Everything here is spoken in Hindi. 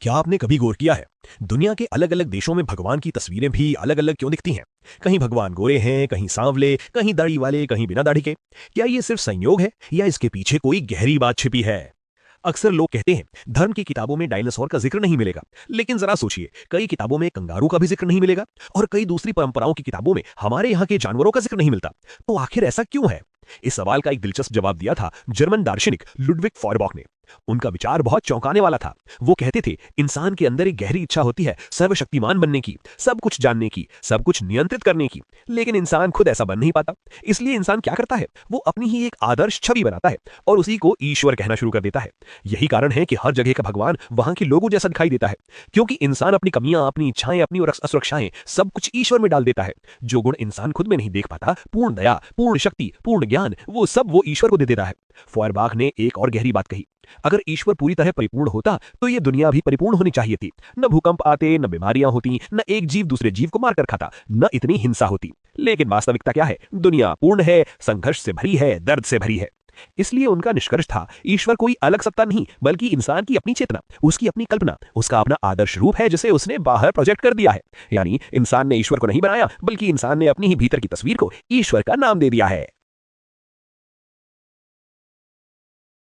क्या आपने कभी गौर किया है दुनिया के अलग अलग देशों में भगवान की तस्वीरें भी अलग अलग क्यों दिखती हैं? कहीं भगवान गोरे हैं, कहीं सांवले, कहीं दाढ़ी वाले, कहीं बिना दाढ़ी के। क्या ये सिर्फ संयोग है या इसके पीछे कोई गहरी बात छिपी है? अक्सर लोग कहते हैं धर्म की किताबों में डायनासोर का जिक्र नहीं मिलेगा, लेकिन जरा सोचिए, कई किताबों में कंगारू का भी जिक्र नहीं मिलेगा और कई दूसरी परंपराओं की किताबों में हमारे यहाँ के जानवरों का जिक्र नहीं मिलता। तो आखिर ऐसा क्यों है? इस सवाल का एक दिलचस्प जवाब दिया था जर्मन दार्शनिक लुडविग फॉयरबॉख ने। उनका विचार बहुत चौंकाने वाला था। वो कहते थे इंसान के अंदर एक गहरी इच्छा होती है सर्वशक्तिमान बनने की, सब कुछ जानने की, सब कुछ नियंत्रित करने की, लेकिन इंसान खुद ऐसा बन नहीं पाता। इसलिए इंसान क्या करता है, वो अपनी ही एक आदर्श छवि बनाता है और उसी को ईश्वर कहना शुरू कर देता है। यही कारण है कि हर जगह का भगवान वहां के लोगों जैसा दिखाई देता है, क्योंकि इंसान अपनी कमियां, अपनी इच्छाएं, अपनी असुरक्षाएं सब कुछ ईश्वर में डाल देता है। जो गुण इंसान खुद में नहीं देख पाता, पूर्ण दया, पूर्ण शक्ति, पूर्ण ज्ञान, वो सब वो ईश्वर को दे देता है। फॉयरबाख ने एक और गहरी बात कही, अगर ईश्वर पूरी तरह परिपूर्ण होता तो ये दुनिया भी परिपूर्ण होनी चाहिए थी। न भूकंप आते, न बीमारियां होती, न एक जीव दूसरे जीव को मारकर खाता, न इतनी हिंसा होती। लेकिन वास्तविकता क्या है? दुनिया पूर्ण है, संघर्ष से भरी है, दर्द से भरी है। इसलिए उनका निष्कर्ष था, ईश्वर कोई अलग सत्ता नहीं, बल्कि इंसान की अपनी चेतना, उसकी अपनी कल्पना, उसका अपना आदर्श रूप है जिसे उसने बाहर प्रोजेक्ट कर दिया है। यानी इंसान ने ईश्वर को नहीं बनाया, बल्कि इंसान ने अपनी ही भीतर की तस्वीर को ईश्वर का नाम दे दिया है।